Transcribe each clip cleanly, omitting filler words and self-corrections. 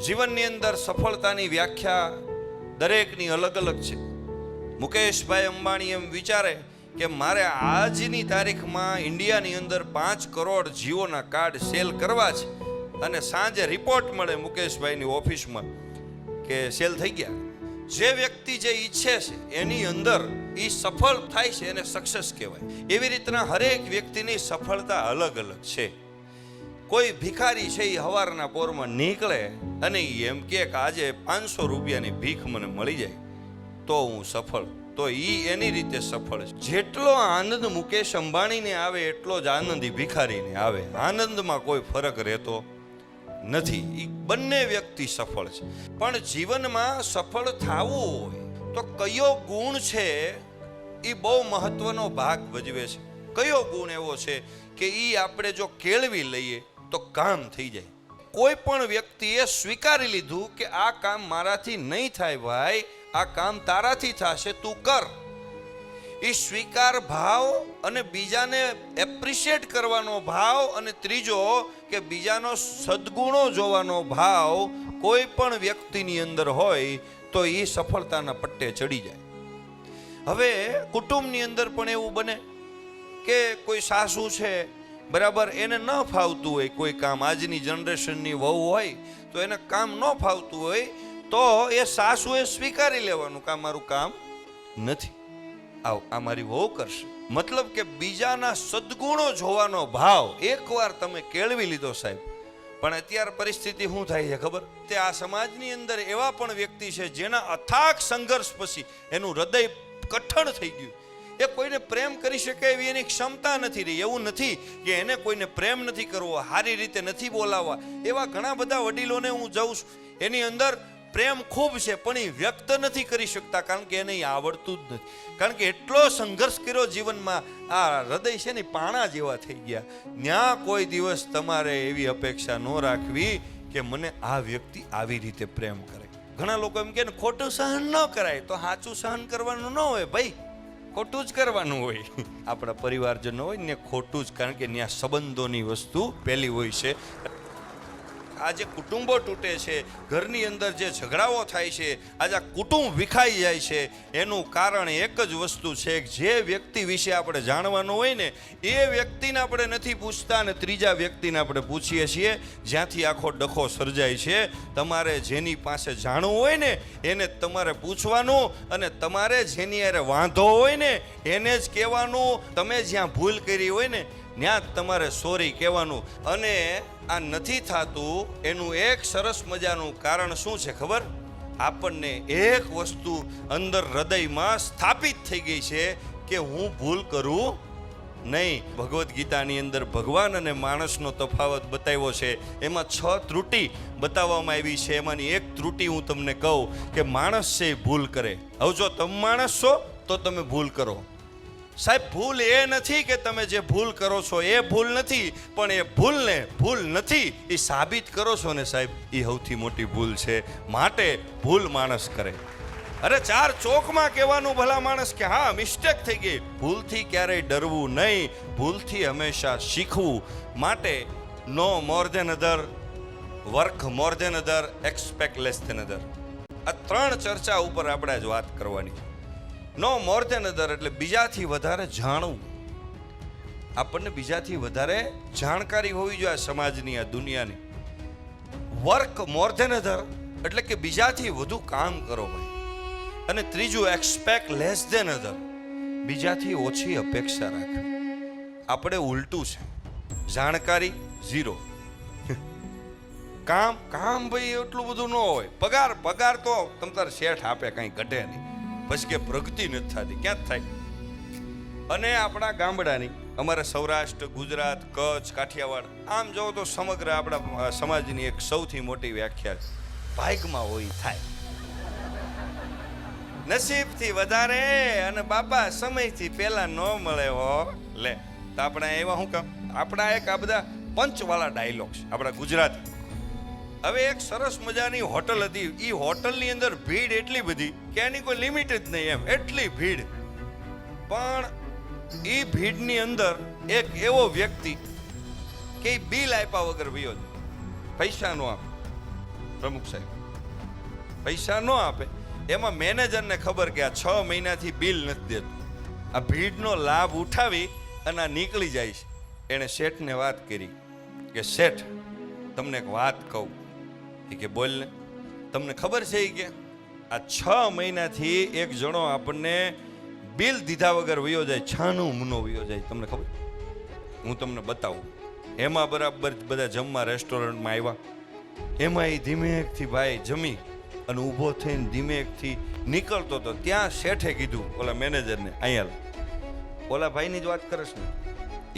જીવનની અંદર સફળતાની વ્યાખ્યા દરેકની અલગ અલગ છે. મુકેશભાઈ અંબાણી એમ વિચારે કે મારે આજની તારીખમાં ઇન્ડિયાની અંદર 5 કરોડ જીઓના કાર્ડ સેલ કરવા છે, અને સાંજે રિપોર્ટ મળે મુકેશભાઈની ઓફિસમાં કે સેલ થઈ ગયા. જે વ્યક્તિ જે ઈચ્છે છે એની અંદર એ સફળ થાય છે એને સક્સેસ કહેવાય. એવી રીતના હરેક વ્યક્તિની સફળતા અલગ અલગ છે. કોઈ ભિખારી છે એ સવારના પોરમાં નીકળે અને એમ કે આજે 500 રૂપિયાની ભીખ મને મળી જાય તો હું સફળ, તો એની રીતે સફળ છે. જેટલો આનંદ મુકેશ અંબાણીને આવે એટલો જ આનંદ ભિખારીને આવે. આનંદમાં કોઈ ફરક રહેતો નથી. એ બંને વ્યક્તિ સફળ છે. પણ જીવનમાં સફળ થવું હોય તો કયો ગુણ છે એ બહુ મહત્વનો ભાગ ભજવે છે. કયો ગુણ એવો છે કે એ આપણે જો કેળવી લઈએ તો કામ થઈ જાય. કોઈ પણ વ્યક્તિએ સ્વીકારી લીધું કે આ કામ મારાથી નહીં થાય ભાઈ, આ કામ તારાથી થશે, તું કર. એ સ્વીકાર ભાવ અને બીજાને એપ્રિશિએટ કરવાનો ભાવ, અને ત્રીજો કે બીજાનો સદગુણો જોવાનો ભાવ કોઈ પણ વ્યક્તિની અંદર હોય તો એ સફળતાના પટ્ટે ચડી જાય. હવે કુટુંબની અંદર પણ એવું બને કે કોઈ સાસુ છે બરાબર, એને ન ફાવતું હોય કોઈ કામ. આજની જનરેશનની વહુ હોય તો એને કામ ન ફાવતું હોય તો એ સાસુએ સ્વીકારી લેવાનું કે આ મારું કામ નથી, આ મારી વહુ કરશે. મતલબ કે બીજાના સદગુણો જોવાનો ભાવ એકવાર તમે કેળવી લીધો સાહેબ. પણ અત્યારે પરિસ્થિતિ શું થાય છે ખબર? તે આ સમાજની અંદર એવા પણ વ્યક્તિ છે જેના અથાગ સંઘર્ષ પછી એનું હૃદય કઠણ થઈ ગયું. એ કોઈને પ્રેમ કરી શકે એવી એની ક્ષમતા નથી રહી. એવું નથી કે એને કોઈને પ્રેમ નથી કરવો, સારી રીતે નથી બોલાવવા. એવા ઘણા બધા વડીલોને હું જોઉં છું, એની અંદર પ્રેમ ખૂબ છે પણ એ વ્યક્ત નથી કરી શકતા, કારણ કે એને આવડતું જ નથી. કારણ કે એટલો સંઘર્ષ કર્યો જીવનમાં, આ હૃદય છે ને પાણા જેવા થઈ ગયા. ત્યાં કોઈ દિવસ તમારે એવી અપેક્ષા ન રાખવી કે મને આ વ્યક્તિ આવી રીતે પ્રેમ કરે. ઘણા લોકો એમ કે ખોટું સહન ન કરાય, તો સાચું સહન કરવાનું ન હોય ભાઈ, ખોટું જ કરવાનું હોય. આપણા પરિવારજનો હોય ને ખોટું જ, કારણ કે ત્યાં સંબંધોની વસ્તુ પહેલી હોય છે. આ જે કુટુંબો તૂટે છે, ઘરની અંદર જે ઝઘડાઓ થાય છે, આજે કુટુંબ વિખાઈ જાય છે, એનું કારણ એક જ વસ્તુ છે કે જે વ્યક્તિ વિશે આપણે જાણવાનું હોય ને એ વ્યક્તિને આપણે નથી પૂછતા, અને ત્રીજા વ્યક્તિને આપણે પૂછીએ છીએ, જ્યાંથી આખો ડખો સર્જાય છે. તમારે જેની પાસે જાણવું હોય ને એને તમારે પૂછવાનું, અને તમારે જેની હારે વાંધો હોય ને એને જ કહેવાનું. તમે જ્યાં ભૂલ કરી હોય ને ત્યાં જ તમારે સોરી કહેવાનું. અને આ નથી થતું એનું એક સરસ મજાનું કારણ શું છે ખબર? આપણને એક વસ્તુ અંદર હૃદયમાં સ્થાપિત થઈ ગઈ છે કે હું ભૂલ કરું નહીં. ભગવદ્ ગીતાની અંદર ભગવાન અને માણસનો તફાવત બતાવ્યો છે. એમાં 6 ત્રુટિ બતાવવામાં આવી છે. એમાંની એક ત્રુટિ હું તમને કહું કે માણસ છે એ ભૂલ કરે. હવે જો તમે માણસ છો તો તમે ભૂલ કરો. સાહેબ ભૂલ એ નથી કે તમે જે ભૂલ કરો છો એ ભૂલ નથી, પણ એ ભૂલને ભૂલ નથી એ સાબિત કરો છો ને સાહેબ, એ સૌથી મોટી ભૂલ છે. માટે ભૂલ માણસ કરે. અરે 4 ચોકમાં કહેવાનું ભલા માણસ કે હા મિસ્ટેક થઈ ગઈ. ભૂલથી ક્યારેય ડરવું નહીં, ભૂલથી હંમેશા શીખવું. માટે નો મોર ધેન અધર, વર્ક મોર ધેન અધર, એક્સપેક્ટ લેસ ધેન અધર. આ 3 ચર્ચા ઉપર આપણે જ વાત કરવાની છે. નો મોર ધેન અધર એટલે બીજાથી વધારે જાણવું. આપણને બીજાથી વધારે જાણકારી હોવી જોઈએ સમાજની, આ દુનિયાની. વર્ક મોર ધેન અધર એટલે કે બીજાથી વધુ કામ કરો ભાઈ. અને ત્રીજું એક્સપેક્ટ લેસ ધેન અધર, બીજાથી ઓછી અપેક્ષા રાખવી. આપણે ઉલટું છે, જાણકારી 0, કામ ભાઈ એટલું બધું ન હોય. પગાર તો તમ તાર શેઠ આપે, કંઈ ઘટે નહીં. પછી કે પ્રગતિ નથી થતી, ક્યાં જ થાય? અને આપણા ગામડાની, અમારા સૌરાષ્ટ્ર, ગુજરાત, કચ્છ, કાઠિયાવાડ, આમ જોવો તો સમગ્ર આપણા સમાજની એક સૌથી મોટી વ્યાખ્યા ભાગમાં હોય થાય. નસીબથી વધારે અને બાપા સમયથી પહેલા ન મળે હો લે. તો આપણા એવા શું કામ? આપણા એક આ બધા પંચવાળા ડાયલોગ છે આપણા ગુજરાતી. હવે એક સરસ મજાની હોટલ હતી. એ હોટલની અંદર ભીડ એટલી બધી કે એની કોઈ લિમિટ જ નહીં, એમ એટલી ભીડ. પણ એ ભીડની અંદર એક એવો વ્યક્તિ કે બિલ આપ્યા વગર વયો જાય, પૈસા નો આપ. પ્રમુખ સાહેબ પૈસા ન આપે. એમાં મેનેજરને ખબર કે આ 6 મહિનાથી બિલ નથી દેતું. આ ભીડનો લાભ ઉઠાવી અને આ નીકળી જાય છે. એણે શેઠને વાત કરી કે શેઠ તમને એક વાત કહું. એ કે બોલ ને. તમને ખબર છે કે આ 6 મહિનાથી એક જણો આપણને બિલ દીધા વગર વયો જાય, છાનો મૂનો વયો જાય. તમને ખબર? હું તમને બતાવું. એમાં બરાબર બધા જમવા રેસ્ટોરન્ટમાં આવ્યા. એમાં એ ધીમેકથી ભાઈ જમી અને ઊભો થઈને ધીમેકથી નીકળતો હતો. ત્યાં શેઠે કીધું ઓલા મેનેજરને, અહીંયા ઓલા ભાઈની જ વાત કરશ ને?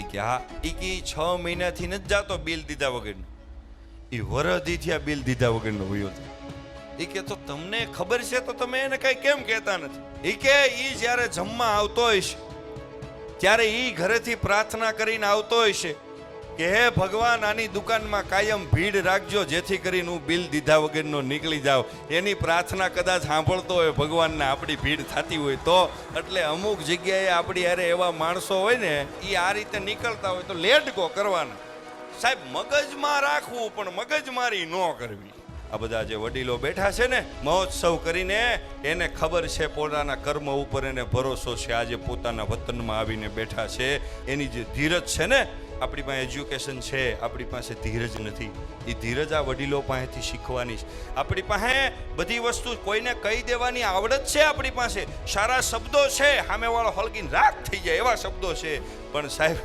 એ કે હા. એ કે 6 મહિનાથી નથી જાતો બિલ દીધા વગરનો. એ વરદી થયા બિલ દીધા વગરનો વયો જાય. એ કે તો તમને ખબર છે તો તમે એને કઈ કેમ કહેતા નથી? એ કે ઈ જ્યારે જમવા આવતો હશે ત્યારે ઈ ઘરેથી પ્રાર્થના કરીને આવતો હશે કે હે ભગવાન આની દુકાનમાં કાયમ ભીડ રાખજો જેથી કરીને હું બિલ દીધા વગરનો નીકળી જાઉં. એની પ્રાર્થના કદાચ સાંભળતો હોય ભગવાનને આપણી ભીડ થતી હોય તો. એટલે અમુક જગ્યાએ આપણી હારે એવા માણસો હોય ને એ આ રીતે નીકળતા હોય તો લેટ ગો કરવાના. સાહેબ મગજમાં રાખવું પણ મગજમારી ન કરવી. આ બધા જે વડીલો બેઠા છે ને મહોત્સવ કરીને, એને ખબર છે પોતાના કર્મ ઉપર એને ભરોસો છે. આજે પોતાના વતનમાં આવીને બેઠા છે. એની જે ધીરજ છે ને, આપણી પાસે એજ્યુકેશન છે, આપણી પાસે ધીરજ નથી. એ ધીરજ આ વડીલો પાસેથી શીખવાની છે. આપણી પાસે બધી વસ્તુ કોઈને કહી દેવાની આવડત છે. આપણી પાસે સારા શબ્દો છે, સામેવાળો હલકીને રાગ થઈ જાય એવા શબ્દો છે. પણ સાહેબ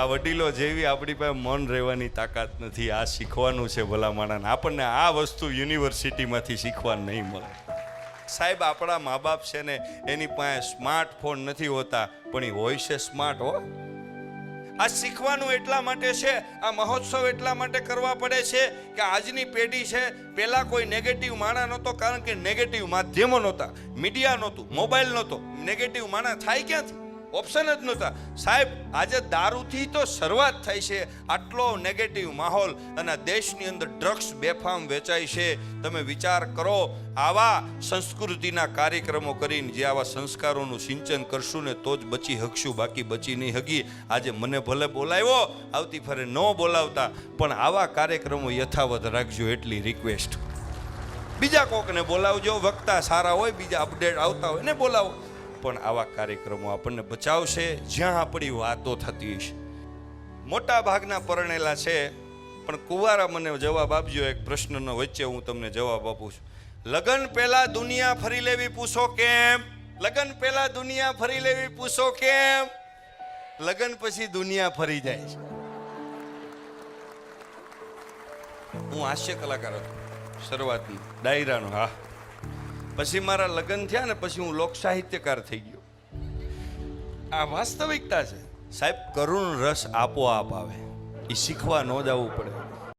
આ વડીલો જેવી આપણી પાસે મન રહેવાની તાકાત નથી. આ શીખવાનું છે ભલા માણાને. આપણને આ વસ્તુ યુનિવર્સિટીમાંથી શીખવા નહીં મળે. સાહેબ આપણા મા બાપ છે ને એની પાસે સ્માર્ટફોન નથી હોતા પણ એ હોય છે સ્માર્ટ. હો આ શીખવાનું એટલા માટે છે, આ મહોત્સવ એટલા માટે કરવા પડે છે કે આજની પેઢી છે. પહેલા કોઈ નેગેટિવ માણા નહોતો, કારણ કે નેગેટિવ માધ્યમો નહોતા, મીડિયા નહોતું, મોબાઈલ નહોતો. નેગેટિવ માણા થાય ક્યાંથી? ઓપ્શન જ નહોતા. સાહેબ આજે દારૂથી તો શરૂઆત થાય છે. આટલો નેગેટિવ માહોલ અને દેશની અંદર ડ્રગ્સ બેફામ વેચાય છે. તમે વિચાર કરો, આવા સંસ્કૃતિના કાર્યક્રમો કરીને જે આવા સંસ્કારોનું સિંચન કરશું ને તો જ બચી હકશું, બાકી બચી નહીં હગી. આજે મને ભલે બોલાવ્યો, આવતી ફરે ન બોલાવતા, પણ આવા કાર્યક્રમો યથાવત રાખજો એટલી રિક્વેસ્ટ. બીજા કોકને બોલાવજો, વક્તા સારા હોય, બીજા અપડેટ આવતા હોય ને બોલાવો, પણ આવા કાર્યક્રમો આપણને બચાવશે જ્યાં આપણી વાતો થતી છે. મોટા ભાગના પરણેલા છે પણ કુંવારા મને જવાબ આપજો. એક પ્રશ્નનો વચ્ચે હું તમને જવાબ આપું છું. લગ્ન પહેલા દુનિયા ફરી લેવી પૂછો કેમ? લગ્ન પહેલા દુનિયા ફરી લેવી પૂછો કેમ? લગ્ન પછી દુનિયા ફરી જાય છે. હું હાસ્ય કલાકાર હતો શરૂઆતની, ડાયરાનો. હા, પછી મારા લગ્ન થયા ને પછી હું લોક સાહિત્યકાર થઈ ગયો. આ વાસ્તવિકતા છે સાહેબ. કરુણ રસ આપોઆપ આવે, એ શીખવા ન જવું પડે.